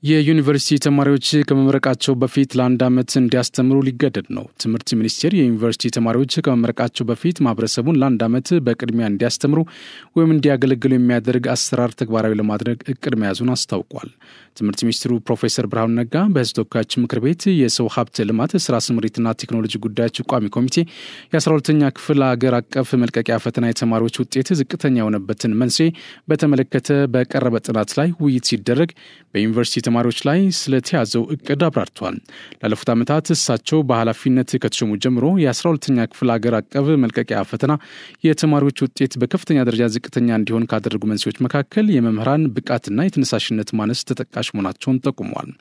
የዩኒቨርሲቲ ተማሪዎች ከመመረቃቸው በፊት ለአንድ ዓመት እንዲያስተምሩ ሊገደድ ነው። ትምህርት ሚኒስቴር የዩኒቨርሲቲ ተማሪዎች ከመመረቃቸው በፊት ማህበረሰቡን ለአንድ ዓመት በቅድሚያ እንዲያስተምሩ ወይም እንዲያገለግሉ የሚያደርግ አሰራር ተግባራዊ ለማድረግ እቅድ መያዙን አስታውቋል። ትምህርት ሚኒስትሩ ፕሮፌሰር ብርሃኑ ነጋ በሕዝብ ተወካዮች ምክር ቤት የሰው ሀብት ልማት ስራ ስምሪትና ቴክኖሎጂ ጉዳዮች ቋሚ ኮሚቴ የ12ኛ ክፍል ሀገር አቀፍ መልቀቂያ ፈተና የተማሪዎች ውጤት ዝቅተኛ የሆነበትን መንስኤ በተመለከተ በቀረበ ጥናት ላይ ውይይት ሲደረግ በዩኒቨርሲቲ ተማሪዎች ላይ ስለተያዘው እቅድ አብራርቷል። ላለፉት ዓመታት እሳቸው በኃላፊነት ከተሾሙ ጀምሮ የ12ኛ ክፍል ሀገር አቀፍ መልቀቂያ ፈተና የተማሪዎች ውጤት በከፍተኛ ደረጃ ዝቅተኛ እንዲሆን ካደረጉ መንስኤዎች መካከል የመምህራን ብቃትና የተነሳሽነት ማነስ ተጠቃሽ መሆናቸውን ጠቁመዋል።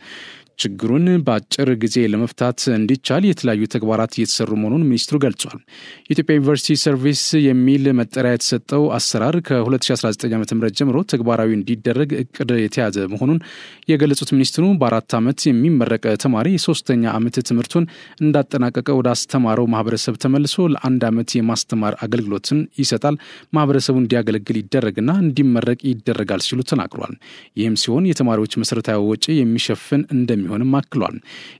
ችግሩን በአጭር ጊዜ ለመፍታት እንዲቻል የተለያዩ ተግባራት እየተሰሩ መሆኑን ሚኒስትሩ ገልጿል። የኢትዮጵያ ዩኒቨርሲቲ ሰርቪስ የሚል መጠሪያ የተሰጠው አሰራር ከ2019 ዓ.ም ጀምሮ ተግባራዊ እንዲደረግ እቅድ የተያዘ መሆኑን የገለጹት ሚኒስትሩ በ4 ዓመት የሚመረቅ ተማሪ የ3ኛ ዓመት ትምህርቱን እንዳጠናቀቀ ወደ አስተማረው ማህበረሰብ ተመልሶ ለአንድ ዓመት የማስተማር አገልግሎትን ይሰጣል፣ ማህበረሰቡ እንዲያገለግል ይደረግና እንዲመረቅ ይደረጋል ሲሉ ተናግሯል። ይህም ሲሆን የተማሪዎች መሰረታዊ ወጪ የሚሸፍን እንደሚሆንም አክሏል።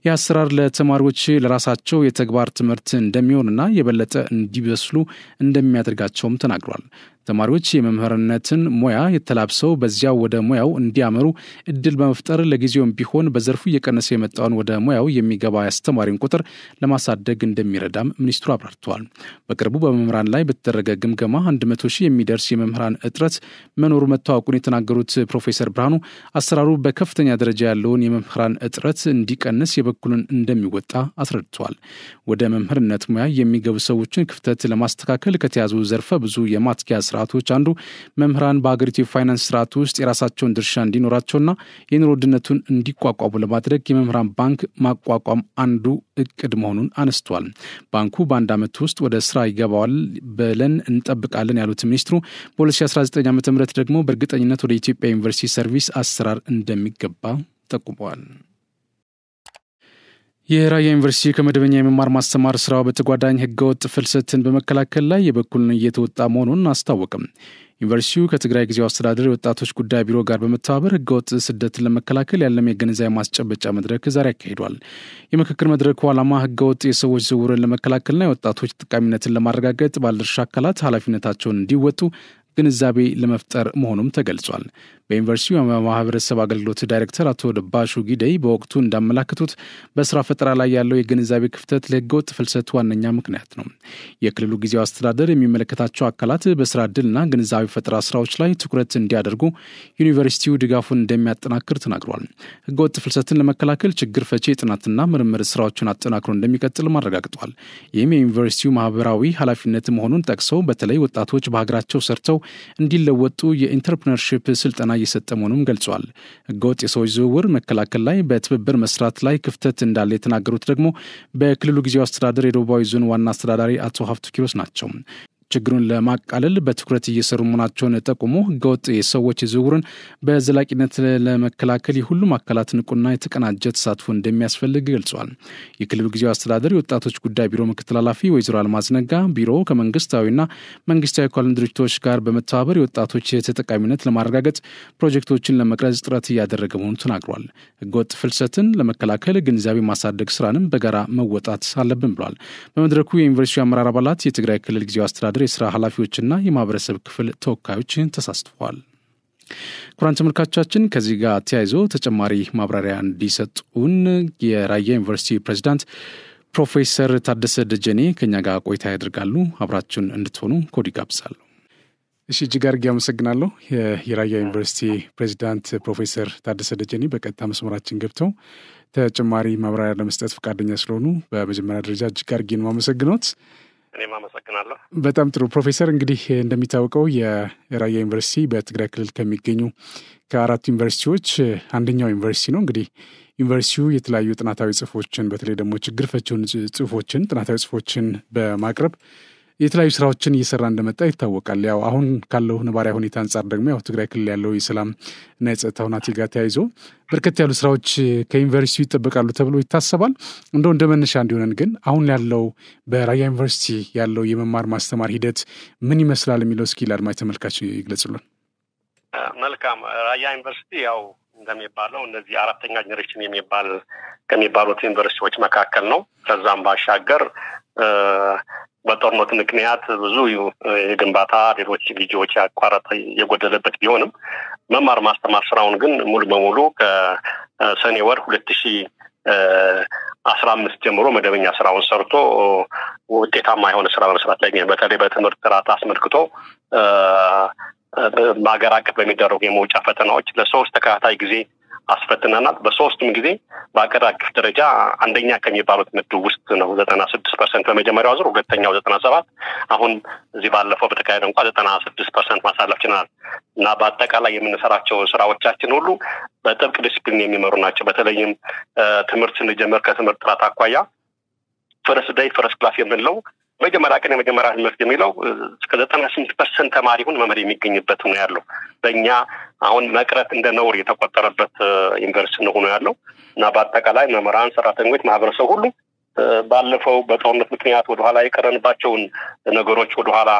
የአሰራር ለተማሪዎች ለራሳቸው የተግባር ትምህርት እንደሚሆንና የበለጠ እንዲበስሉ እንደሚያደርጋቸውም ተናግሯል። ተማሪዎች የመምህርነትን ሙያ የተላብሰው በዚያው ወደ ሙያው እንዲያመሩ እድል በመፍጠር ለጊዜውም ቢሆን በዘርፉ እየቀነሰ የመጣውን ወደ ሙያው የሚገባ አስተማሪን ቁጥር ለማሳደግ እንደሚረዳም ሚኒስትሩ አብራርተዋል። በቅርቡ በመምህራን ላይ በተደረገ ግምገማ 100,000 የሚደርስ የመምህራን እጥረት መኖሩ መታወቁን የተናገሩት ፕሮፌሰር ብርሃኑ አሰራሩ በከፍተኛ ደረጃ ያለውን የመምህራን እጥረት እንዲቀንስ የበኩሉን እንደሚወጣ አስረድተዋል። ወደ መምህርነት ሙያ የሚገቡ ሰዎችን ክፍተት ለማስተካከል ከተያዙ ዘርፈ ብዙ የማትኪያ ስርዓቶች አንዱ መምህራን በአገሪቱ የፋይናንስ ስርዓት ውስጥ የራሳቸውን ድርሻ እንዲኖራቸውና የኑሮ ውድነቱን እንዲቋቋሙ ለማድረግ የመምህራን ባንክ ማቋቋም አንዱ እቅድ መሆኑን አነስቷል። ባንኩ በአንድ ዓመት ውስጥ ወደ ስራ ይገባዋል ብለን እንጠብቃለን ያሉት ሚኒስትሩ በ2019 ዓ.ም ደግሞ በእርግጠኝነት ወደ ኢትዮጵያ ዩኒቨርሲቲ ሰርቪስ አሰራር እንደሚገባ ጠቁመዋል። የራያ ዩኒቨርሲቲ ከመደበኛ የመማር ማስተማር ስራው በተጓዳኝ ህገወጥ ፍልሰትን በመከላከል ላይ የበኩሉን እየተወጣ መሆኑን አስታወቀም። ዩኒቨርሲቲው ከትግራይ ጊዜያዊ አስተዳደር የወጣቶች ጉዳይ ቢሮ ጋር በመተባበር ህገወጥ ስደትን ለመከላከል ያለም የግንዛቤ ማስጨበጫ መድረክ ዛሬ አካሂዷል። የምክክር መድረኩ ዓላማ ህገወጥ የሰዎች ዝውውርን ለመከላከልና የወጣቶች ተጠቃሚነትን ለማረጋገጥ ባለድርሻ አካላት ኃላፊነታቸውን እንዲወጡ ግንዛቤ ለመፍጠር መሆኑም ተገልጿል። በዩኒቨርሲቲው የማህበረሰብ አገልግሎት ዳይሬክተር አቶ ደባሹ ጊደይ በወቅቱ እንዳመላከቱት በስራ ፈጠራ ላይ ያለው የግንዛቤ ክፍተት ለህገወጥ ፍልሰት ዋነኛ ምክንያት ነው። የክልሉ ጊዜያዊ አስተዳደር የሚመለከታቸው አካላት በስራ ዕድልና ግንዛቤ ፈጠራ ስራዎች ላይ ትኩረት እንዲያደርጉ ዩኒቨርሲቲው ድጋፉን እንደሚያጠናክር ተናግሯል። ህገወጥ ፍልሰትን ለመከላከል ችግር ፈቺ የጥናትና ምርምር ስራዎችን አጠናክሮ እንደሚቀጥል አረጋግጧል። ይህም የዩኒቨርሲቲው ማህበራዊ ኃላፊነት መሆኑን ጠቅሰው በተለይ ወጣቶች በሀገራቸው ሰርተው እንዲለወጡ የኢንተርፕረነርሺፕ ስልጠና እየሰጠ መሆኑን ገልጿል። ህገወጥ የሰዎች ዝውውር መከላከል ላይ በትብብር መስራት ላይ ክፍተት እንዳለ የተናገሩት ደግሞ በክልሉ ጊዜያዊ አስተዳደር የደቡባዊ ዞን ዋና አስተዳዳሪ አቶ ሀፍቱ ኪሮስ ናቸው። ችግሩን ለማቃለል በትኩረት እየሰሩ መሆናቸውን ጠቁሞ ህገወጥ የሰዎች ዝውውርን በዘላቂነት ለመከላከል የሁሉም አካላት ንቁና የተቀናጀ ተሳትፎ እንደሚያስፈልግ ገልጿል። የክልሉ ጊዜያዊ አስተዳደር የወጣቶች ጉዳይ ቢሮ ምክትል ኃላፊ ወይዘሮ አልማዝ ነጋ ቢሮ ከመንግስታዊና መንግስታዊ ያልሆኑ ድርጅቶች ጋር በመተባበር የወጣቶች ተጠቃሚነት ለማረጋገጥ ፕሮጀክቶችን ለመቅረጽ ጥረት እያደረገ መሆኑን ተናግሯል። ህገወጥ ፍልሰትን ለመከላከል ግንዛቤ ማሳደግ ስራንም በጋራ መወጣት አለብን ብሏል። በመድረኩ የዩኒቨርሲቲ አመራር አባላት፣ የትግራይ ክልል ጊዜያዊ አስተዳደር የስራ ኃላፊዎችና የማህበረሰብ ክፍል ተወካዮች ተሳትፈዋል። ኩራን ተመልካቾቻችን ከዚህ ጋር ተያይዞ ተጨማሪ ማብራሪያ እንዲሰጡን የራያ ዩኒቨርሲቲ ፕሬዝዳንት ፕሮፌሰር ታደሰ ደጀኔ ከኛ ጋር ቆይታ ያደርጋሉ። አብራችሁን እንድትሆኑ ኮዲ ጋብዛለሁ። እሺ፣ እጅግ አድርጌ አመሰግናለሁ። የራያ ዩኒቨርሲቲ ፕሬዝዳንት ፕሮፌሰር ታደሰ ደጀኔ በቀጥታ መስመራችን ገብተው ተጨማሪ ማብራሪያ ለመስጠት ፈቃደኛ ስለሆኑ በመጀመሪያ ደረጃ እጅግ አድርጌ ነው የማመሰግነዎት። እኔም አመሰግናለሁ። በጣም ጥሩ ፕሮፌሰር፣ እንግዲህ እንደሚታወቀው የራያ ዩኒቨርሲቲ በትግራይ ክልል ከሚገኙ ከአራቱ ዩኒቨርሲቲዎች አንደኛው ዩኒቨርሲቲ ነው። እንግዲህ ዩኒቨርሲቲው የተለያዩ ጥናታዊ ጽሁፎችን በተለይ ደግሞ ችግር ፈቺውን ጽሁፎችን ጥናታዊ ጽሁፎችን በማቅረብ የተለያዩ ስራዎችን እየሰራ እንደመጣ ይታወቃል። ያው አሁን ካለው ነባራዊ ሁኔታ አንጻር ደግሞ ያው ትግራይ ክልል ያለው የሰላም እና የጸጥታ ሁኔታ ጋር ተያይዞ በርከት ያሉ ስራዎች ከዩኒቨርሲቲው ይጠበቃሉ ተብሎ ይታሰባል። እንደ መነሻ እንዲሆነን ግን አሁን ያለው በራያ ዩኒቨርሲቲ ያለው የመማር ማስተማር ሂደት ምን ይመስላል የሚለው እስኪ ለአድማጭ ተመልካች ይግለጹልን። መልካም። ራያ ዩኒቨርሲቲ ያው እንደሚባለው እነዚህ አራተኛ ጀነሬሽን ከሚባሉት ዩኒቨርሲቲዎች መካከል ነው። ከዛም ባሻገር በጦርነት ምክንያት ብዙ የግንባታ ሌሎች ቪዲዮዎች ያቋረጠ የጎደለበት ቢሆንም መማር ማስተማር ስራውን ግን ሙሉ በሙሉ ከሰኔ ወር 2015 ጀምሮ መደበኛ ስራውን ሰርቶ ውጤታማ የሆነ ስራ በመስራት ላይ ነው። በተለይ በትምህርት ጥራት አስመልክቶ በአገር አቀፍ በሚደረጉ የመውጫ ፈተናዎች ለሶስት ተከታታይ ጊዜ አስፈትነናል። በሶስቱም ጊዜ በአገር አቀፍ ደረጃ አንደኛ ከሚባሉት ምድብ ውስጥ ነው። 96% በመጀመሪያው ዙር፣ ሁለተኛው 97%፣ አሁን እዚህ ባለፈው በተካሄደ እንኳን 96% ማሳለፍ ችለናል እና በአጠቃላይ የምንሰራቸው ስራዎቻችን ሁሉ በጥብቅ ዲስፕሊን የሚመሩ ናቸው። በተለይም ትምህርት ስንጀምር ከትምህርት ጥራት አኳያ ፈረስ ዳይ ፈረስ ክላስ የምንለው መጀመሪያ ቀን የመጀመሪያ ትምህርት የሚለው እስከ 98% ተማሪውን መመር የሚገኝበት ነው ያለው። በእኛ አሁን መቅረት እንደ ነውር የተቆጠረበት ዩኒቨርሲቲ ነው ሆኖ ያለው እና በአጠቃላይ መምህራን፣ ሰራተኞች፣ ማህበረሰብ ሁሉ ባለፈው በጦርነት ምክንያት ወደኋላ የቀረንባቸውን ነገሮች ወደኋላ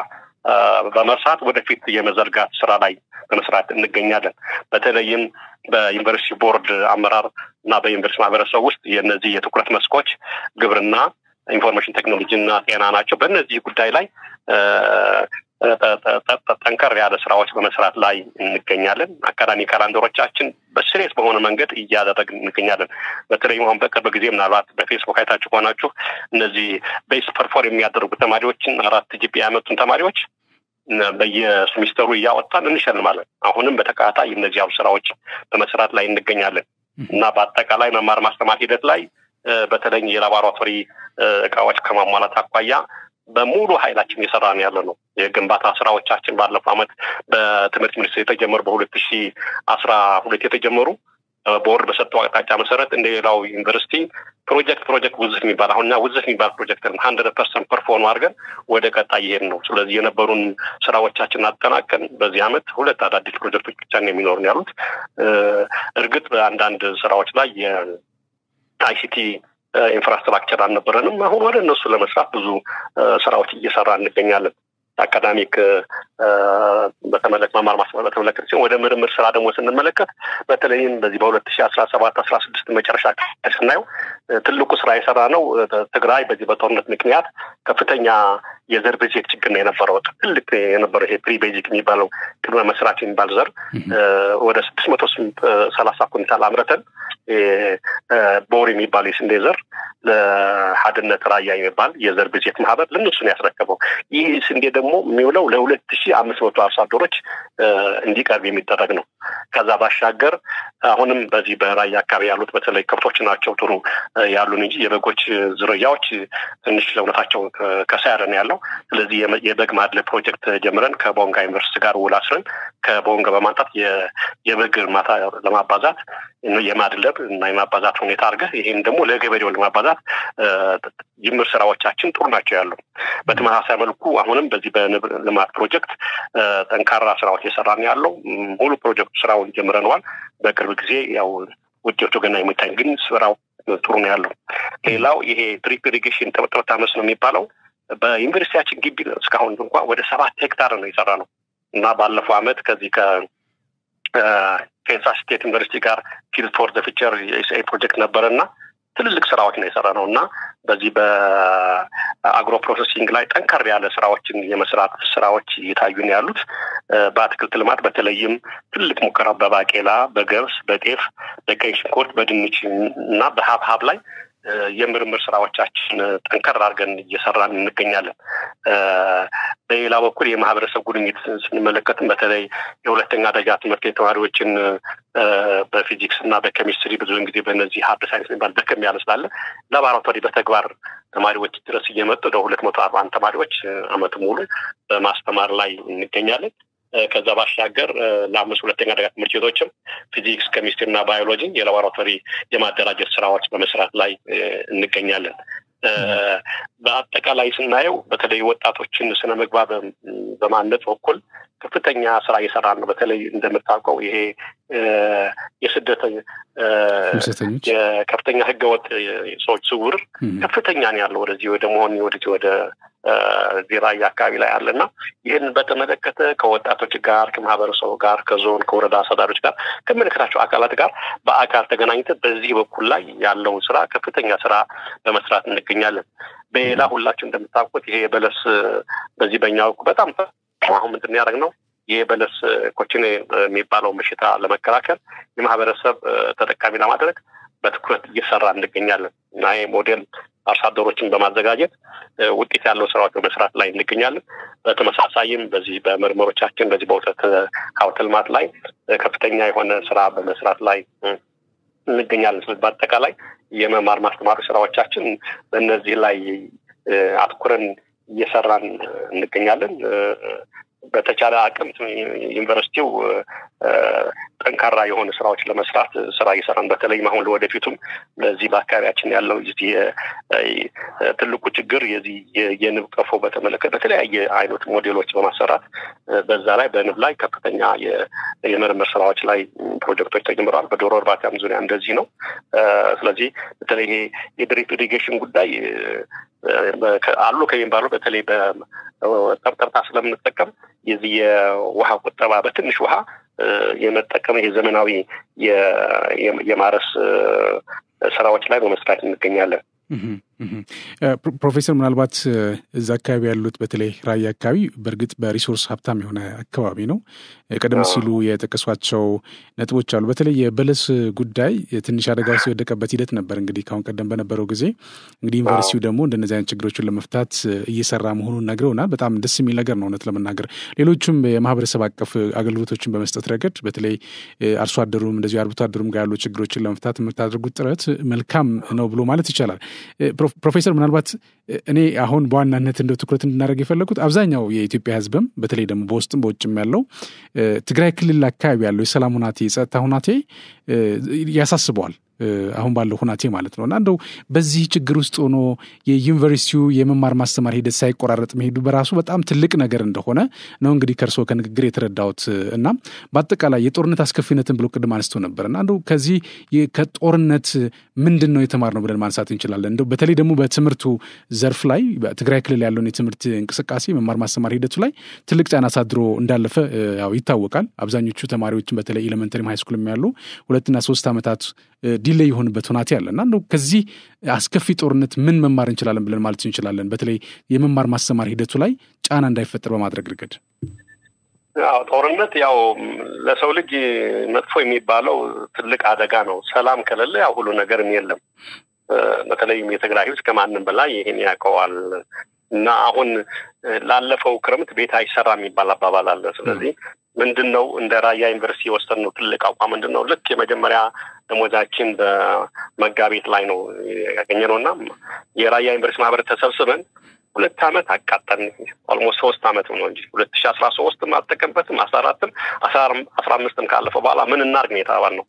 በመርሳት ወደፊት የመዘርጋት ስራ ላይ በመስራት እንገኛለን። በተለይም በዩኒቨርሲቲ ቦርድ አመራር እና በዩኒቨርሲቲ ማህበረሰብ ውስጥ የነዚህ የትኩረት መስኮች ግብርና፣ ኢንፎርሜሽን ቴክኖሎጂ እና ጤና ናቸው። በእነዚህ ጉዳይ ላይ ጠንከር ያለ ስራዎች በመስራት ላይ እንገኛለን። አካዳሚ ካላንደሮቻችን በሲሪየስ በሆነ መንገድ እያደረግን እንገኛለን። በተለይ አሁን በቅርብ ጊዜ ምናልባት በፌስቡክ አይታችሁ ከሆናችሁ እነዚህ ቤስ ፐርፎርም የሚያደርጉ ተማሪዎችን 4 ጂፒኤ ያመጡን ተማሪዎች በየሴሚስተሩ እያወጣን እንሸልማለን። አሁንም በተከታታይ እነዚህ ያው ስራዎች በመስራት ላይ እንገኛለን እና በአጠቃላይ መማር ማስተማር ሂደት ላይ በተለይ የላቦራቶሪ እቃዎች ከማሟላት አኳያ በሙሉ ኃይላችን እየሰራን ያለ ነው። የግንባታ ስራዎቻችን ባለፈው አመት በትምህርት ሚኒስቴር የተጀመሩ በ2012 የተጀመሩ ቦርድ በሰጠው አቅጣጫ መሰረት እንደሌላው ዩኒቨርሲቲ ፕሮጀክት ውዝፍ የሚባል አሁንና ውዝፍ የሚባል ፕሮጀክት 100% ፐርፎርም አድርገን ወደ ቀጣይ ይሄን ነው። ስለዚህ የነበሩን ስራዎቻችን አጠናቀን በዚህ አመት 2 አዳዲስ ፕሮጀክቶች ብቻ ነው የሚኖሩን ያሉት። እርግጥ በአንዳንድ ስራዎች ላይ የአይሲቲ ኢንፍራስትራክቸር አልነበረንም። አሁን ወደ እነሱ ለመስራት ብዙ ስራዎች እየሰራ እንገኛለን። አካዳሚክ በተመለከተ መማር ማስተማር በተመለከተ ሲሆን ወደ ምርምር ስራ ደግሞ ስንመለከት በተለይም በዚህ በ2017-16 መጨረሻ ስናየው ትልቁ ስራ የሰራ ነው ትግራይ በዚህ በጦርነት ምክንያት ከፍተኛ የዘር ብዜት ችግር ነው የነበረው። ትልቅ የነበረው ይሄ ፕሪ ቤዚክ የሚባለው ቅድመ መስራት የሚባል ዘር ወደ 630 ኩንታል አምርተን ቦር የሚባል የስንዴ ዘር ለሀድነት ራያ የሚባል የዘር ብዜት ማህበር ለነሱን ያስረከበው። ይህ ስንዴ ደግሞ የሚውለው ለ2500 አርሶ አደሮች እንዲቀርብ የሚደረግ ነው። ከዛ ባሻገር አሁንም በዚህ በራያ አካባቢ ያሉት በተለይ ከብቶች ናቸው ጥሩ ያሉን እንጂ የበጎች ዝርያዎች ትንሽ ለውነታቸው ከሳያረ ነው ያለው። ስለዚህ የበግ ማድለብ ፕሮጀክት ጀምረን ከቦንጋ ዩኒቨርሲቲ ጋር ውል አስረን ከቦንጋ በማንጣት የበግ ማታ ለማባዛት የማድለብ እና የማባዛት ሁኔታ አድርገህ ይሄን ደግሞ ለገበሬው ለማባዛት ጅምር ስራዎቻችን ጥሩ ናቸው ያለው። በተመሳሳይ መልኩ አሁንም በዚህ በንብ ልማት ፕሮጀክት ጠንካራ ስራዎች እየሰራን ያለው ሙሉ ፕሮጀክቱ ስራውን ጀምረናል። በቅርብ ጊዜ ያው ውጤቱ ገና የሚታይ ግን ስራው ጥሩ ነው ያለው። ሌላው ይሄ ድሪፕ ኢሪጌሽን ተመጥቶ መስኖ የሚባለው በዩኒቨርሲቲያችን ግቢ እስካሁን እንኳን ወደ 7 ሄክታር ነው የሰራ ነው እና ባለፈው አመት ከዚህ ከካንሳስ ስቴት ዩኒቨርሲቲ ጋር ፊልድ ፎር ዘ ፊቸር የኤስኤ ፕሮጀክት ነበርና ትልልቅ ስራዎች ነው የሰራ ነው እና በዚህ በአግሮ ፕሮሰሲንግ ላይ ጠንከር ያለ ስራዎችን የመስራት ስራዎች እየታዩ ነው ያሉት። በአትክልት ልማት በተለይም ትልቅ ሙከራ በባቄላ፣ በገብስ፣ በጤፍ፣ በቀይ ሽንኩርት፣ በድንች እና በሀብሀብ ላይ የምርምር ስራዎቻችን ጠንከር አድርገን እየሰራን እንገኛለን። በሌላ በኩል የማህበረሰብ ጉድኝት ስንመለከትም በተለይ የሁለተኛ ደረጃ ትምህርት ተማሪዎችን በፊዚክስ እና በኬሚስትሪ ብዙውን ጊዜ በእነዚህ ሃርድ ሳይንስ የሚባል ደከም ያለ ስላለ ላቦራቶሪ በተግባር ተማሪዎች ድረስ እየመጡ ለ241 ተማሪዎች አመት ሙሉ በማስተማር ላይ እንገኛለን። ከዛ ባሻገር ለ5 ሁለተኛ ደረጃ ትምህርት ቤቶችም ፊዚክስ፣ ኬሚስትሪ እና ባዮሎጂ የላቦራቶሪ የማደራጀት ስራዎች በመስራት ላይ እንገኛለን። በአጠቃላይ ስናየው በተለይ ወጣቶችን ስነ ምግባር በማነጽ በኩል ከፍተኛ ስራ እየሰራን ነው። በተለይ እንደምታውቀው ይሄ የከፍተኛ ህገወጥ ሰዎች ዝውውር ከፍተኛ ነው ያለው ወደዚህ ወደ ራያ አካባቢ ላይ አለና ይህን በተመለከተ ከወጣቶች ጋር ከማህበረሰቡ ጋር ከዞን ከወረዳ አስተዳዳሪዎች ጋር ከመለከታቸው አካላት ጋር በአካል ተገናኝተን በዚህ በኩል ላይ ያለውን ስራ ከፍተኛ ስራ በመስራት እንገኛለን። በሌላ ሁላችሁ እንደምታውቁት ይሄ በለስ በዚህ በእኛው በጣም አሁን ምንድነው ያደረግነው የበለስ ኮችኔ የሚባለው በሽታ ለመከላከል የማህበረሰብ ተጠቃሚ ለማድረግ በትኩረት እየሰራ እንገኛለን እና ይሄ ሞዴል አርሶ አደሮችን በማዘጋጀት ውጤት ያለው ስራዎች በመስራት ላይ እንገኛለን። በተመሳሳይም በዚህ በምርምሮቻችን በዚህ በወተት ሀብት ልማት ላይ ከፍተኛ የሆነ ስራ በመስራት ላይ እንገኛለን። ስለዚህ በአጠቃላይ የመማር ማስተማር ስራዎቻችን በእነዚህ ላይ አትኩረን እየሰራን እንገኛለን። በተቻለ አቅም ዩኒቨርሲቲው ጠንካራ የሆነ ስራዎች ለመስራት ስራ እየሰራን በተለይም አሁን ለወደፊቱም በዚህ በአካባቢያችን ያለው ትልቁ ችግር የንብ ቀፎ በተመለከተ በተለያየ አይነት ሞዴሎች በማሰራት በዛ ላይ በንብ ላይ ከፍተኛ የምርምር ስራዎች ላይ ፕሮጀክቶች ተጀምረዋል። በዶሮ እርባታም ዙሪያ እንደዚህ ነው። ስለዚህ በተለይ የድሪፕ ኢሪጌሽን ጉዳይ አሉ ከሚባሉ በተለይ በጠርጠርታ ስለምንጠቀም የዚህ የውሃ ቁጠባ በትንሽ ውሃ የመጠቀም የዘመናዊ የማረስ ስራዎች ላይ በመስራት እንገኛለን። ፕሮፌሰር ምናልባት እዛ አካባቢ ያሉት በተለይ ራያ አካባቢ በእርግጥ በሪሶርስ ሀብታም የሆነ አካባቢ ነው። ቀደም ሲሉ የጠቀሷቸው ነጥቦች አሉ። በተለይ የበለስ ጉዳይ ትንሽ አደጋ ውስጥ የወደቀበት ሂደት ነበር። እንግዲህ ካሁን ቀደም በነበረው ጊዜ እንግዲህ ዩኒቨርሲቲው ደግሞ እንደነዚህ አይነት ችግሮችን ለመፍታት እየሰራ መሆኑን ነግረውናል። በጣም ደስ የሚል ነገር ነው እውነት ለመናገር። ሌሎችም የማህበረሰብ አቀፍ አገልግሎቶችን በመስጠት ረገድ በተለይ አርሶ አደሩም እንደዚሁ አርብቶ አደሩም ጋር ያሉ ችግሮችን ለመፍታት የምታደርጉት ጥረት መልካም ነው ብሎ ማለት ይቻላል። ፕሮፌሰር ምናልባት እኔ አሁን በዋናነት እንደው ትኩረት እንድናደርግ የፈለኩት አብዛኛው የኢትዮጵያ ሕዝብም በተለይ ደግሞ በውስጥም በውጭም ያለው ትግራይ ክልል አካባቢ ያለው የሰላም ሁናቴ የጸጥታ ሁናቴ ያሳስበዋል አሁን ባለው ሁናቴ ማለት ነው። እና እንደው በዚህ ችግር ውስጥ ሆኖ የዩኒቨርሲቲው የመማር ማስተማር ሂደት ሳይቆራረጥ መሄዱ በራሱ በጣም ትልቅ ነገር እንደሆነ ነው እንግዲህ ከርሶ ከንግግር የተረዳሁት። እና በአጠቃላይ የጦርነት አስከፊነትን ብሎ ቅድም አንስቶ ነበር እና እንደው ከዚህ ከጦርነት ምንድን ነው የተማርነው ብለን ማንሳት እንችላለን? እንደው በተለይ ደግሞ በትምህርቱ ዘርፍ ላይ በትግራይ ክልል ያለውን የትምህርት እንቅስቃሴ መማር ማስተማር ሂደቱ ላይ ትልቅ ጫና አሳድሮ እንዳለፈ ያው ይታወቃል። አብዛኞቹ ተማሪዎችን በተለይ ኤሌመንተሪም ሃይስኩልም ያሉ 2 እና 3 ዓመታት ዲሌይ የሆነበት ሁናቴ ያለና እንደው ከዚህ አስከፊ ጦርነት ምን መማር እንችላለን ብለን ማለት እንችላለን? በተለይ የመማር ማስተማር ሂደቱ ላይ ጫና እንዳይፈጠር በማድረግ ረገድ። ያው ጦርነት ያው ለሰው ልጅ መጥፎ የሚባለው ትልቅ አደጋ ነው። ሰላም ከሌለ ያው ሁሉ ነገርም የለም። በተለይም የትግራይ ሕዝብ ከማንም በላይ ይሄን ያውቀዋል። እና አሁን ላለፈው ክረምት ቤት አይሰራም የሚባል አባባል አለ። ስለዚህ ምንድነው እንደ ራያ ዩኒቨርሲቲ የወሰነው ትልቅ አቋም ምንድነው? ልክ የመጀመሪያ ደሞዛችን በመጋቢት ላይ ነው ያገኘነውና የራያ ዩኒቨርሲቲ ማህበር ተሰብስበን 2 ዓመት አቃጠልን። ኦልሞስት 3 ዓመት ነው እንጂ 2013 አልተጠቀምበትም 14ም 15ም ካለፈው በኋላ ምን እናርግ ነው የተባልነው።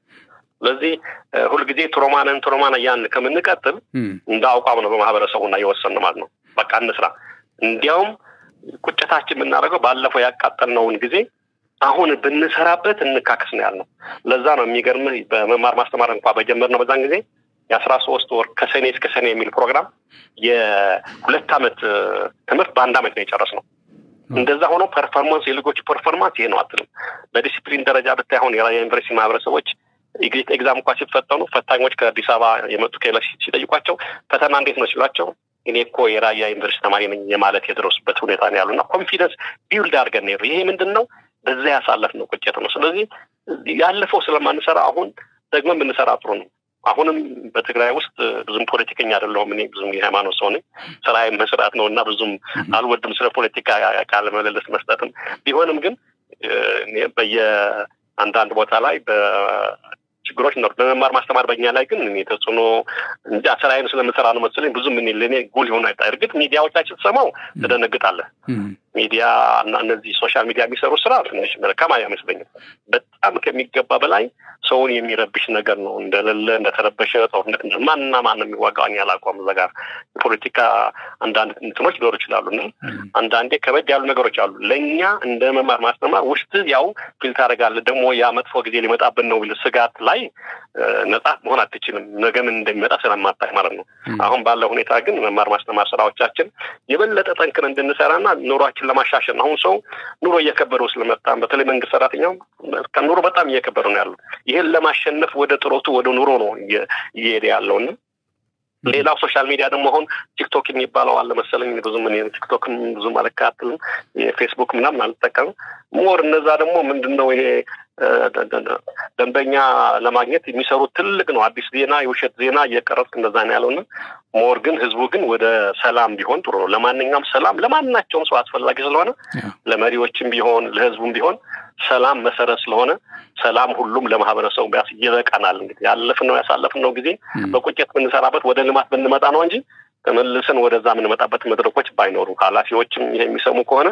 ስለዚህ ሁልጊዜ ትሮማና ያን ከምንቀጥል እንደ አቋም ነው በማህበረሰቡና የወሰነው ማለት ነው። በቃ እንስራ። እንዲያውም ቁጭታችን የምናደርገው ባለፈው ያቃጠልነውን ጊዜ አሁን ብንሰራበት እንካከስ ነው ያልነው። ለዛ ነው የሚገርምህ በመማር ማስተማር እንኳን በጀመርነው በዛን ጊዜ የ13 ወር ከሰኔ እስከ ሰኔ የሚል ፕሮግራም የ2 ዓመት ትምህርት በ1 ዓመት ነው የጨረስነው። እንደዛ ሆኖ ፐርፎርማንስ የልጆች ፐርፎርማንስ ይሄ ነው አትልም። በዲሲፕሊን ደረጃ ብታይ አሁን የራያ ዩኒቨርሲቲ ማህበረሰቦች ኤግዛም እንኳን ሲፈተኑ ፈታኞች ከአዲስ አበባ የመጡ ከሌላ ሲጠይቋቸው ፈተና እንዴት ነው ሲሏቸው እኔ እኮ የራያ ዩኒቨርሲቲ ተማሪ ነኝ የማለት የደረሱበት ሁኔታ ነው ያሉና ኮንፊደንስ ቢልድ አድርገን ነው። ይሄ ምንድነው በዛ ያሳለፍነው ቁጭት ነው። ስለዚህ ያለፈው ስለማንሰራ አሁን ደግሞ ብንሰራ ጥሩ ነው። አሁንም በትግራይ ውስጥ ብዙም ፖለቲከኛ አይደለሁም። እኔ ብዙም የሃይማኖት ሰው ነኝ። ስራዬ መስራት ነውና ብዙም አልወድም ስለ ፖለቲካ ቃል መለለስ መስጠትም ቢሆንም ግን በየአንዳንድ ቦታ ላይ ችግሮች ነው። በመማር ማስተማር በእኛ ላይ ግን እኔ ተጽዕኖ እንጂ አሰራይን ስለምሰራ ነው መሰለኝ ብዙም ምን ለኔ ጎል ሆነ አይታርግጥ ሚዲያዎቻችን ሰማው ተደነግጣለህ። ሚዲያ እና እነዚህ ሶሻል ሚዲያ የሚሰሩ ስራ ትንሽ መልካም አይመስለኝም። በጣም ከሚገባ በላይ ሰውን የሚረብሽ ነገር ነው። እንደተረበሸ ጦርነት ማን የሚዋጋው ያላቋም ዘጋር ፖለቲካ አንዳንድ እንትኖች ሊኖሩ ይችላሉና አንዳንዴ ከበድ ያሉ ነገሮች አሉ። ለኛ እንደ መማር ማስተማር ውስጥ ያው ፊልተር አደርጋለሁ ደግሞ ያ መጥፎ ጊዜ ሊመጣብን ነው ቢል ስጋት ላይ ነፃ መሆን አትችልም። ነገም እንደሚመጣ ስለማታውቅ ማለት ነው። አሁን ባለው ሁኔታ ግን መማር ማስተማር ስራዎቻችን የበለጠ ጠንክረን እንድንሰራና ኑሯችን ለማሻሻል አሁን ሰው ኑሮ እየከበደው ስለመጣ በተለይ መንግስት ሰራተኛው ከኑሮ በጣም እየከበደው ነው ያለው። ይሄን ለማሸነፍ ወደ ጥሮቱ ወደ ኑሮ ነው እየሄደ ያለውና ሌላው ሶሻል ሚዲያ ደግሞ አሁን ቲክቶክ የሚባለው አለ መሰለኝ ብዙም እኔ ቲክቶክም ብዙም አልከታተልም። የፌስቡክ ምናምን አልጠቀምም። ሞር እነዛ ደግሞ ምንድነው ይሄ ደንበኛ ለማግኘት የሚሰሩት ትልቅ ነው። አዲስ ዜና የውሸት ዜና እየቀረጽ እንደዛ ነው ያለውና ሞር ግን ህዝቡ ግን ወደ ሰላም ቢሆን ጥሩ ነው። ለማንኛውም ሰላም ለማንኛቸውም ሰው አስፈላጊ ስለሆነ ለመሪዎችም ቢሆን ለህዝቡም ቢሆን ሰላም መሰረት ስለሆነ ሰላም ሁሉም ለማህበረሰቡ ቢያስ ይበቃናል። እንግዲህ ያሳለፍነው ጊዜ በቁጭት ብንሰራበት ወደ ልማት ብንመጣ ነው እንጂ ተመልሰን ወደዛ የምንመጣበት መድረኮች ባይኖሩ ኃላፊዎችም ይሄ የሚሰሙ ከሆነ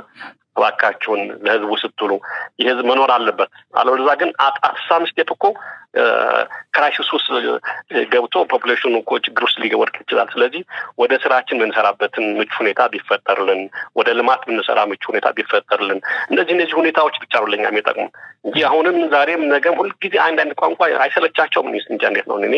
እባካችሁን ለህዝቡ ስትሉ የህዝብ መኖር አለበት። አለበለዚያ ግን አትሳም ስቴፕ እኮ ክራይሲስ ውስጥ ገብቶ ፖፑሌሽኑ እኮ ችግር ውስጥ ሊወድቅ ይችላል። ስለዚህ ወደ ስራችን የምንሰራበትን ምቹ ሁኔታ ቢፈጠርልን፣ ወደ ልማት የምንሰራ ምቹ ሁኔታ ቢፈጠርልን እነዚህ ሁኔታዎች ብቻ ነው ለኛ የሚጠቅሙ እንጂ አሁንም ዛሬም ነገም ሁልጊዜ አንድ ቋንቋ አይሰለቻቸውም። እንጃ እንዴት ነው እኔ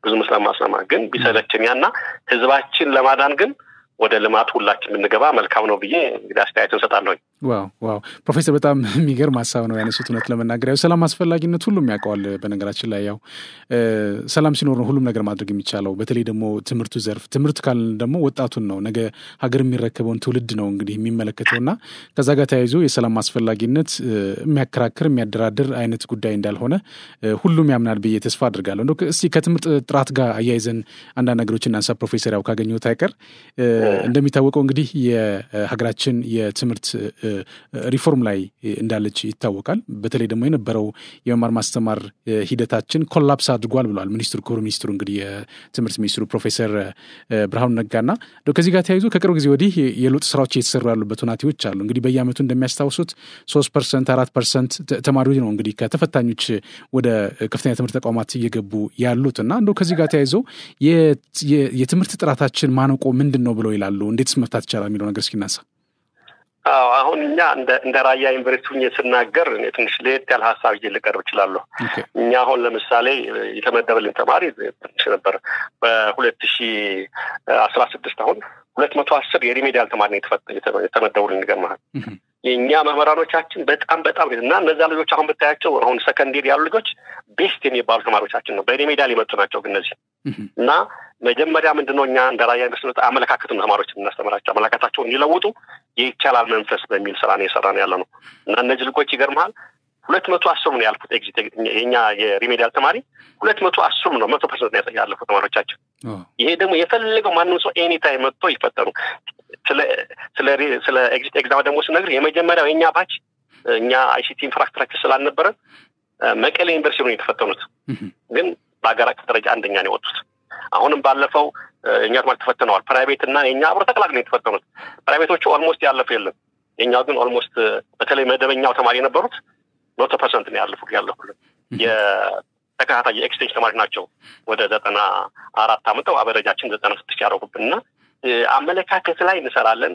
ብዙ ስለማስማማ ግን ቢሰለችኛና ህዝባችን ለማዳን ግን ወደ ልማት ሁላችን እንገባ መልካም ነው ብዬ እንግዲህ አስተያየት እንሰጣለሁ። ዋው ፕሮፌሰር በጣም የሚገርም ሐሳብ ነው ያነሱት። እውነት ለመናገር ያው ሰላም አስፈላጊነት ሁሉም ያውቀዋል። በነገራችን ላይ ያው ሰላም ሲኖር ነው ሁሉም ነገር ማድረግ የሚቻለው። በተለይ ደግሞ ትምህርቱ ዘርፍ ትምህርት ካልን ደግሞ ወጣቱን ነው ነገ ሀገር የሚረከበውን ትውልድ ነው እንግዲህ የሚመለከተውና ከዛ ጋር ተያይዞ የሰላም አስፈላጊነት የሚያከራክር የሚያደራድር አይነት ጉዳይ እንዳልሆነ ሁሉም ያምናል ብዬ ተስፋ አድርጋለሁ። እንደው እስቲ ከትምህርት ጥራት ጋር አያይዘን አንዳንድ ነገሮችን እናንሳ ፕሮፌሰር። ያው ካገኘሁት አይቀር እንደሚታወቀው እንግዲህ የሀገራችን የትምህርት ሪፎርም ላይ እንዳለች ይታወቃል። በተለይ ደግሞ የነበረው የመማር ማስተማር ሂደታችን ኮላፕስ አድርጓል ብለዋል ክቡር ሚኒስትሩ እንግዲህ የትምህርት ሚኒስትሩ ፕሮፌሰር ብርሃኑ ነጋና ከዚህ ጋር ተያይዞ ከቅርብ ጊዜ ወዲህ የለውጥ ስራዎች እየተሰሩ ያሉበት ሁኔታዎች አሉ። እንግዲህ በየዓመቱ እንደሚያስታውሱት 3% 4% ተማሪዎች ነው እንግዲህ ከተፈታኞች ወደ ከፍተኛ ትምህርት ተቋማት እየገቡ ያሉት እና እንደው ከዚህ ጋር ተያይዞ የትምህርት ጥራታችን ማነቆ ምንድን ነው ብለው ይላሉ? እንዴትስ መፍታት ይቻላል የሚለው ነገር እስኪናሳ። አሁን እኛ እንደ ራያ ዩኒቨርሲቲ ስናገር ትንሽ ለየት ያለ ሀሳብ ልቀርብ እችላለሁ። እኛ አሁን ለምሳሌ የተመደበልን ተማሪ ትንሽ ነበር። በ2016 አሁን 210 የሪሜዲያል ተማሪ ነው የተመደቡልን። ይገርምሃል። የኛ መምህራኖቻችን በጣም እና እነዛ ልጆች አሁን ብታያቸው አሁን ሰከንደሪ ያሉ ልጆች ቤስት የሚባሉ ተማሪዎቻችን ነው። በሪሜዲያል የመጡ ናቸው ግን እነዚህ እና መጀመሪያ ምንድነው እኛ እንደ ራያ ዩኒቨርሲቲ አመለካከቱን ተማሪዎችን እናስተምራቸው አመለካከታቸውን እንዲለውጡ ይቻላል መንፈስ በሚል ስራ ነው የሰራን ያለ ነው። እና እነዚህ ልጆች ይገርምሃል 210 ነው ያልኩት ኤግዚት የኛ የሪሜዲያል ተማሪ 210 ነው 100% ነው ያለፉት ተማሪዎቻችን። ይሄ ደግሞ የፈለገው ማንንም ሰው ኤኒ ታይም መጥቶ ይፈተኑ። ስለ ኤግዚት ኤግዛም ደግሞ ስነግር የመጀመሪያው የኛ ባች እኛ አይሲቲ ኢንፍራስትራክቸር ስላልነበረ መቀሌ ዩኒቨርሲቲ ነው የተፈተኑት። ግን በአገር አቀፍ ደረጃ አንደኛ ነው የወጡት። አሁንም ባለፈው እኛ ተማሪ ተፈተነዋል። ፕራይቬት እና የኛ አብሮ ተቀላቅለው የተፈተኑት። ፕራይቬቶቹ ኦልሞስት ያለፈ የለም። የኛው ግን ኦልሞስት በተለይ መደበኛው ተማሪ የነበሩት 100% ነው ያለፉት። የተከታታይ የኤክስቴንሽን ተማሪ ናቸው። ወደ 94 አመጣው አበረጃችን 96 ያደረጉብንና አመለካከት ላይ እንሰራለን።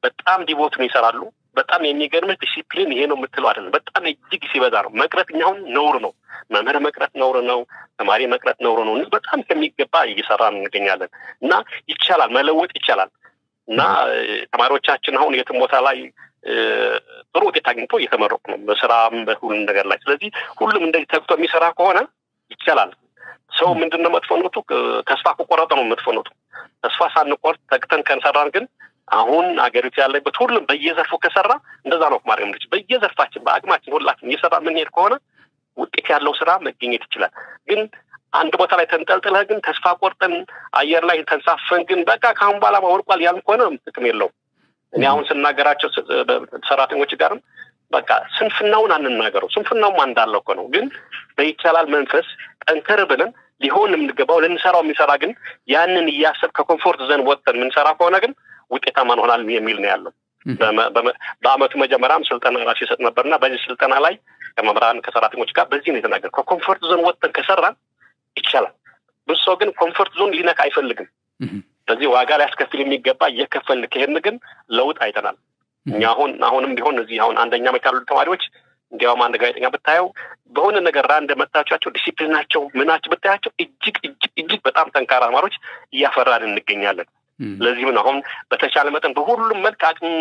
በጣም ዲቮት ነው ይሰራሉ። በጣም የሚገርም ዲሲፕሊን ይሄ ነው የምትለው አይደለም። በጣም እጅግ ሲበዛ ነው። መቅረት እኛውን ነውር ነው። መምህር መቅረት ነውር ነው። ተማሪ መቅረት ነውር ነው። በጣም ከሚገባ እየሰራን እንገኛለን እና ይቻላል፣ መለወጥ ይቻላል። እና ተማሪዎቻችን አሁን የትም ቦታ ላይ ጥሩ ውጤት አግኝተው እየተመረቁ ነው በስራም በሁሉም ነገር ላይ። ስለዚህ ሁሉም እንደዚህ ተግቶ የሚሰራ ከሆነ ይቻላል። ሰው ምንድነው መጥፎነቱ? ተስፋ ከቆረጠ ነው መጥፎነቱ። ተስፋ ሳንቆርጥ ተግተን ከንሰራን ግን አሁን አገሪቱ ያለበት ሁሉም በየዘርፉ ከሰራ እንደዛ ነው ማርያም ልጅ በየዘርፋችን በአቅማችን ሁላችን እየሰራ ምን ሄድ ከሆነ ውጤት ያለው ስራ መገኘት ይችላል። ግን አንድ ቦታ ላይ ተንጠልጥለህ ግን ተስፋ ቆርጠን አየር ላይ ተንሳፈን ግን በቃ ካሁን በኋላ ወርቋል ያን ከሆነ ጥቅም የለውም። እኔ አሁን ስናገራቸው ሰራተኞች ጋርም በቃ ስንፍናውን አንናገረው። ስንፍናውም እንዳለው እኮ ነው። ግን በይቻላል መንፈስ ጠንከር ብለን ሊሆን የምንገባው ልንሰራው የሚሰራ ግን ያንን እያሰብ ከኮምፎርት ዘን ወጥተን የምንሰራ ከሆነ ግን ውጤታማ እንሆናለን የሚል ነው ያለው። በአመቱ መጀመሪያም ስልጠና ራሱ ይሰጥ ነበርና በዚህ ስልጠና ላይ ከመምህራን ከሰራተኞች ጋር በዚህ ነው የተናገረው። ከኮምፎርት ዞን ወጥተን ከሰራን ይቻላል። ብዙ ሰው ግን ኮምፎርት ዞን ሊነካ አይፈልግም። ስለዚህ ዋጋ ላይ ያስከፍል የሚገባ እየከፈልን ከሄድን ግን ለውጥ አይተናል። እኛ አሁንም ቢሆን እዚህ አሁን አንደኛ ዓመት ያሉ ተማሪዎች እንዲያውም አንድ ጋዜጠኛ ብታየው በሆነ ነገር ራንድ መጣቻቸው ዲሲፕሊናቸው ምናቸው ብታያቸው እጅግ በጣም ጠንካራ ተማሪዎች እያፈራን እንገኛለን። ለዚህ ነው አሁን በተቻለ መጠን በሁሉም መልክ አቅም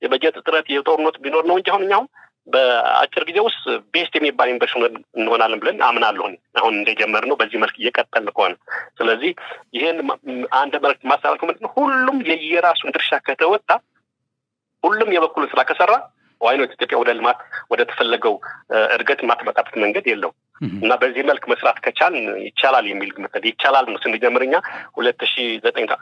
የበጀት እጥረት የጦርነት ቢኖር ነው እንጂ አሁን በአጭር ጊዜ ውስጥ ቤስት የሚባል ዩኒቨርሲቲ እንሆናለን ብለን አምናለሁ። አሁን እንደጀመርነው በዚህ መልክ እየቀጠልን ከሆነ ስለዚህ ይሄን አንድ መልክ ማስተላለፍ ምንድነው ሁሉም የየራሱን ድርሻ ከተወጣ ሁሉም የበኩሉን ስራ ከሰራ ዋይኖት ኢትዮጵያ ወደ ልማት ወደ ተፈለገው እድገት ማትመጣበት መንገድ የለው እና በዚህ መልክ መስራት ከቻል ይቻላል የሚል ግምት ይቻላል ነው ስንጀምርኛ 2009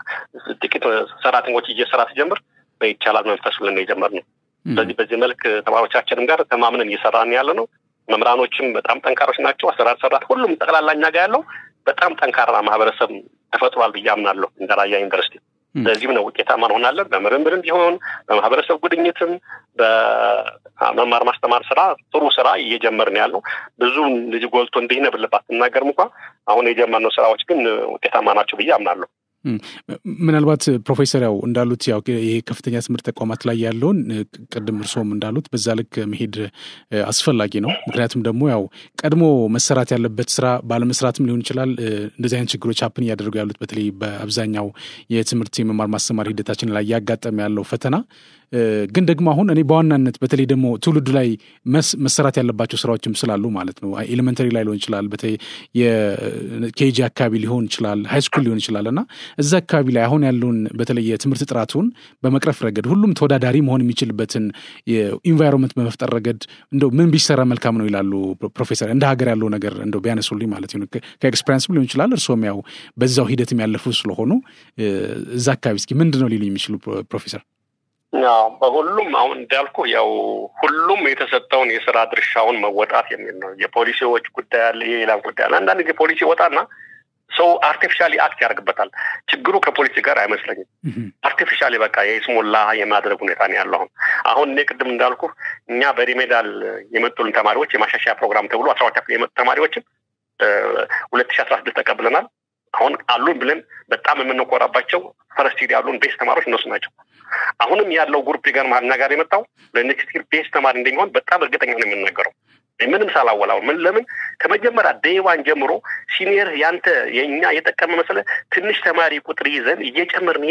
ጥቂት ሰራተኞች እየሰራ ሲጀምር በይቻላል መንፈስ ብለን የጀመርነው። ስለዚህ በዚህ መልክ ተማሪዎቻችንም ጋር ተማምነን እየሰራን ያለ ነው። መምህራኖችም በጣም ጠንካሮች ናቸው። አሰራር ሰራት ሁሉም ጠቅላላኛ ጋር ያለው በጣም ጠንካራ ማህበረሰብ ተፈጥሯል ብዬ አምናለሁ እንደ ራያ ዩኒቨርሲቲ። ስለዚህ ነው ውጤታማ እንሆናለን። በምርምርም ቢሆን በማህበረሰብ ጉድኝትም በመማር ማስተማር ስራ ጥሩ ስራ እየጀመርን ያለው ብዙ ልጅ ጎልቶ እንዲነብልባት እናገርም እንኳን አሁን የጀመርነው ስራዎች ግን ውጤታማ ናቸው ብዬ አምናለሁ። ምናልባት ፕሮፌሰር ያው እንዳሉት ያው ይሄ ከፍተኛ ትምህርት ተቋማት ላይ ያለውን ቅድም እርሶም እንዳሉት በዛ ልክ መሄድ አስፈላጊ ነው። ምክንያቱም ደግሞ ያው ቀድሞ መሰራት ያለበት ስራ ባለመስራትም ሊሆን ይችላል እንደዚህ አይነት ችግሮች ሀፕን እያደረጉ ያሉት በተለይ በአብዛኛው የትምህርት የመማር ማስተማር ሂደታችን ላይ ያጋጠመ ያለው ፈተና ግን ደግሞ አሁን እኔ በዋናነት በተለይ ደግሞ ትውልዱ ላይ መሰራት ያለባቸው ስራዎችም ስላሉ ማለት ነው ኤሌመንተሪ ላይ ሊሆን ይችላል በተለይ የኬጂ አካባቢ ሊሆን ይችላል ሃይ ስኩል ሊሆን ይችላል እና እዛ አካባቢ ላይ አሁን ያለውን በተለይ የትምህርት ጥራቱን በመቅረፍ ረገድ ሁሉም ተወዳዳሪ መሆን የሚችልበትን የኢንቫይሮንመንት በመፍጠር ረገድ እንደው ምን ቢሰራ መልካም ነው ይላሉ ፕሮፌሰር እንደ ሀገር ያለው ነገር እንደው ቢያነሱልኝ ማለት ነው ከኤክስፒሪየንስም ሊሆን ይችላል እርሶም ያው በዛው ሂደትም ያለፉ ስለሆኑ እዛ አካባቢ እስኪ ምንድነው ሊሉ የሚችሉ ፕሮፌሰር? ያው በሁሉም አሁን እንዳልኩ ያው ሁሉም የተሰጠውን የሥራ ድርሻውን መወጣት የሚል ነው። የፖሊሲዎች ጉዳይ አለ የሌላ ጉዳይ አለ። አንዳንድ ጊዜ ፖሊሲ ወጣና ሰው አርቲፊሻሊ አክት ያደርግበታል። ችግሩ ከፖሊሲ ጋር አይመስለኝም። አርቲፊሻሊ በቃ የስሞላ የማድረግ ሁኔታ ነው ያለው። አሁን እኔ ቅድም እንዳልኩ እኛ በሪሜዳል የመጡልን ተማሪዎች የማሻሻያ ፕሮግራም ተብሎ 12 ክፍል የመጡ ተማሪዎችን 2016 ተቀብለናል። አሁን አሉን ብለን በጣም የምንቆራባቸው ፈረስት ይር ያሉን ቤስ ተማሪዎች እነሱ ናቸው። አሁንም ያለው ግሩፕ ይገርማል ነገር የመጣው ለኔክስት ይር ቤስ ተማሪ እንደሚሆን በጣም እርግጠኛ ነኝ የምንነገረው። ምንም ሳላወላው ለምን ከመጀመሪያ ዴይዋን ጀምሮ ሲኒየር ያንተ የኛ የጠቀመ መሰለ ትንሽ ተማሪ ቁጥር ይዘን እየጨመርን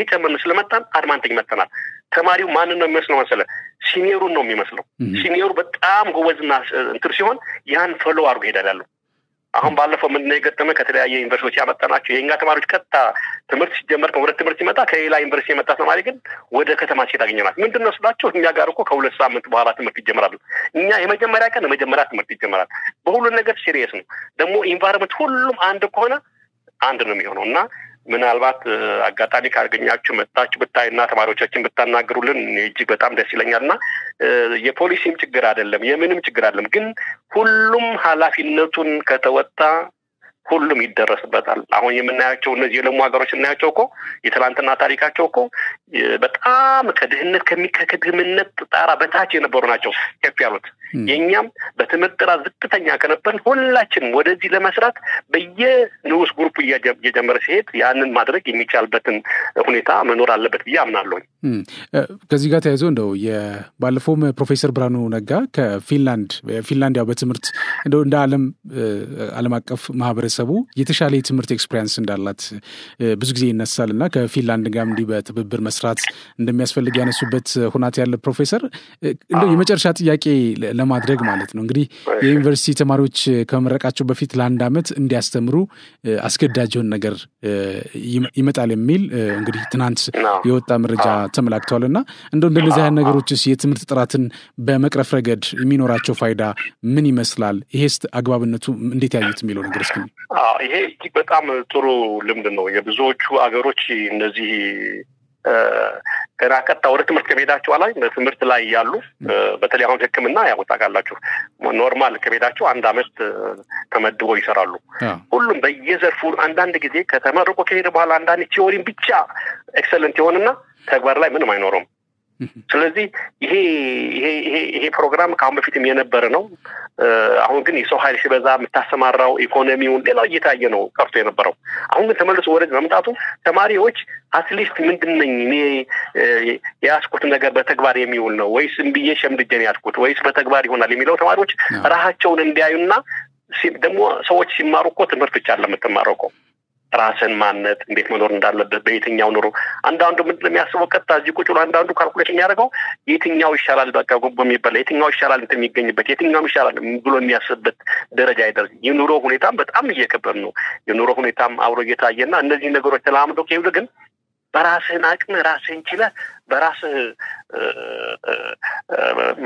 ስለመጣን አድማንተኝ መተናል። ተማሪው ማንን ነው የሚመስለው መሰለ ሲኒየሩን ነው የሚመስለው። ሲኒየሩ በጣም ጎበዝና እንትን ሲሆን ያን ፎሎ አድርጎ ይሄዳል። አሁን ባለፈው ምን ነው የገጠመ ከተለያየ ዩኒቨርሲቲዎች ያመጣናቸው የኛ ተማሪዎች ቀጥታ ትምህርት ሲጀመር ከወደ ትምህርት ሲመጣ ከሌላ ዩኒቨርሲቲ የመጣ ተማሪ ግን ወደ ከተማ ሲታገኘናል። ምንድነው ስላቸው እኛ ጋር እኮ ከሁለት ሳምንት በኋላ ትምህርት ይጀምራል። እኛ የመጀመሪያ ቀን የመጀመሪያ ትምህርት ይጀምራል። በሁሉ ነገር ሲሪየስ ነው። ደግሞ ኢንቫይሮንመንት ሁሉም አንድ ከሆነ አንድ ነው የሚሆነውና ምናልባት አጋጣሚ ካገኛችሁ መጣችሁ ብታይና ተማሪዎቻችን ብታናገሩልን እጅግ በጣም ደስ ይለኛልና የፖሊሲም ችግር አይደለም የምንም ችግር አይደለም ግን ሁሉም ኃላፊነቱን ከተወጣ ሁሉም ይደረስበታል። አሁን የምናያቸው እነዚህ የለሙ ሀገሮች እናያቸው እኮ የትላንትና ታሪካቸው እኮ በጣም ከድህነት ጣራ በታች የነበሩ ናቸው ከፍ ያሉት። የኛም በትምህርት ጥራት ዝቅተኛ ከነበርን ሁላችንም ወደዚህ ለመስራት በየንዑስ ግሩፕ እየጀመረ ሲሄድ ያንን ማድረግ የሚቻልበትን ሁኔታ መኖር አለበት ብዬ አምናለሁ። ከዚህ ጋር ተያይዞ እንደው የባለፈው ፕሮፌሰር ብርሃኑ ነጋ ከፊንላንድ ያው በትምህርት እንደው እንደ ዓለም አቀፍ ማህበረሰቡ የተሻለ የትምህርት ኤክስፒሪየንስ እንዳላት ብዙ ጊዜ ይነሳልና ከፊንላንድ ጋር እንዲህ በትብብር መስራት እንደሚያስፈልግ ያነሱበት ሁኔታ ያለ ፕሮፌሰር እንደው የመጨረሻ ጥያቄ ለማድረግ ማለት ነው እንግዲህ የዩኒቨርሲቲ ተማሪዎች ከመረቃቸው በፊት ለአንድ ዓመት እንዲያስተምሩ አስገዳጅውን ነገር ይመጣል የሚል እንግዲህ ትናንት የወጣ መረጃ ተመላክቷልና እንደው እንደነዚህ አይነት ነገሮችስ የትምህርት ጥራትን በመቅረፍ ረገድ የሚኖራቸው ፋይዳ ምን ይመስላል? ይሄስ አግባብነቱ እንዴት ያዩት የሚለው ነገር እስኪ ይሄ እጅግ በጣም ጥሩ ልምድ ነው። የብዙዎቹ አገሮች እነዚህ ገና ቀጥታ ወደ ትምህርት ከቤታቸው ላይ በትምህርት ላይ ያሉ በተለይ አሁን ሕክምና ያወጣቃላችሁ ኖርማል ከቤታቸው አንድ ዓመት ተመድበው ይሰራሉ። ሁሉም በየዘርፉ አንዳንድ ጊዜ ከተመረቁ ከሄደ በኋላ አንዳንድ ቲዮሪን ብቻ ኤክሰለንት ይሆንና ተግባር ላይ ምንም አይኖርም። ስለዚህ ይሄ ፕሮግራም ከአሁን በፊትም የነበረ ነው። አሁን ግን የሰው ኃይል ሲበዛ የምታሰማራው ኢኮኖሚውን ሌላው እየታየ ነው ቀርቶ የነበረው። አሁን ግን ተመልሶ ወደዚህ መምጣቱ ተማሪዎች አትሊስት ምንድነኝ እኔ ያስኩት ነገር በተግባር የሚውል ነው ወይስ እምብዬ ሸምድጄን ያስኩት ወይስ በተግባር ይሆናል የሚለው ተማሪዎች ራሳቸውን እንዲያዩና ደግሞ ሰዎች ሲማሩ እኮ ትምህርት ብቻ ለምትማረው እኮ ራስን ማንነት እንዴት መኖር እንዳለበት በየትኛው ኑሮ አንዳንዱ ምንድነው የሚያስበው ቀጥታ እዚህ ቁጭ ብሎ አንዳንዱ ካልኩሌት የሚያደርገው የትኛው ይሻላል በቃ ጉቦ የሚበላ የትኛው ይሻላል እንትን የሚገኝበት የትኛው ይሻላል ብሎ የሚያስብበት ደረጃ አይደርስ። የኑሮ ሁኔታም በጣም እየከበደ ነው። የኑሮ ሁኔታም አብሮ እየታየና እነዚህ ነገሮች ተላምዶ ከሄዱ ግን በራስህን አቅም ራስህን ችለህ በራስህ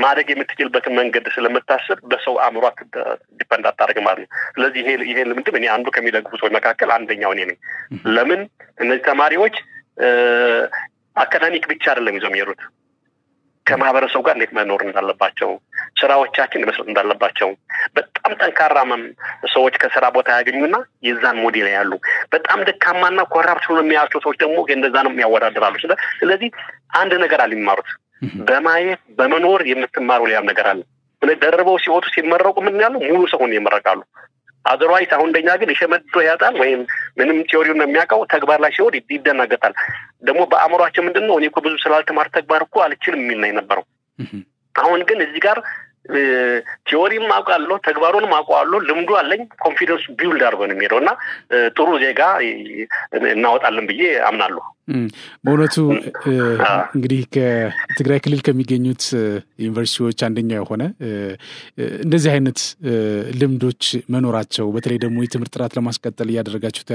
ማድረግ የምትችልበትን መንገድ ስለምታስብ በሰው አእምሮ ዲፔንድ አታደርግም ማለት ነው። ስለዚህ ይሄ ልምድም እኔ አንዱ ከሚደግፉ ሰዎች መካከል አንደኛው እኔ ነኝ። ለምን እነዚህ ተማሪዎች አካዳሚክ ብቻ አይደለም ይዘው የሚሄዱት ከማህበረሰቡ ጋር እንዴት መኖር እንዳለባቸው ስራዎቻችን መስራት እንዳለባቸው በጣም ጠንካራ ሰዎች ከስራ ቦታ ያገኙና የዛን ሞዴል ያሉ በጣም ደካማና ኮራፕት ሆኖ የሚያዩቸው ሰዎች ደግሞ እንደዛ ነው የሚያወዳድራሉ። ስለዚህ አንድ ነገር አልሚማሩት በማየት በመኖር የምትማሩ ሌላ ነገር አለ። ደርበው ሲወጡ ሲመረቁ ምን ያሉ ሙሉ ሰው ሆነው ይመረቃሉ። አዘርዋይስ አሁን እንደኛ ግን የሸመዶ ያጣል ወይም ምንም ቲዮሪውን የሚያውቀው ተግባር ላይ ሲሆን ይደናገጣል ደግሞ በአእምሮአችን ምንድነው እኔ እኮ ብዙ ስላልተማር ተግባር እኮ አልችልም የሚል ነው የነበረው አሁን ግን እዚህ ጋር ቲዮሪም አውቃለሁ ተግባሩንም አውቃለሁ ልምዱ አለኝ ኮንፊደንስ ቢልድ አድርጎ ነው የሚሄደውና ጥሩ ዜጋ እናወጣለን ብዬ አምናለሁ በእውነቱ እንግዲህ ከትግራይ ክልል ከሚገኙት ዩኒቨርሲቲዎች አንደኛው የሆነ እንደዚህ አይነት ልምዶች መኖራቸው በተለይ ደግሞ የትምህርት ጥራት ለማስቀጠል ያደረጋችሁት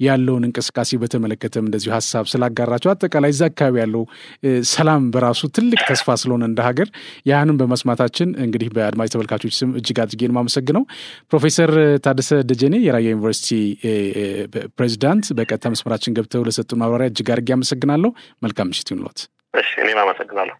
ያለውን እንቅስቃሴ በተመለከተም እንደዚሁ ሐሳብ ስላጋራችሁ አጠቃላይ እዛ አካባቢ ያለው ሰላም በራሱ ትልቅ ተስፋ ስለሆነ እንደ ሀገር ያንን በመስማታችን እንግዲህ በአድማጭ ተመልካቾች ስም እጅግ አድርጌን ማመሰግነው ፕሮፌሰር ታደሰ ደጀኔ የራያ ዩኒቨርሲቲ ፕሬዚዳንት በቀጥታ መስመራችን ገብተው ለሰጡን ማብራሪያ እጅግ አድርጌ አመሰግናለሁ መልካም ምሽት ይሁንልዎት እሺ እኔም አመሰግናለሁ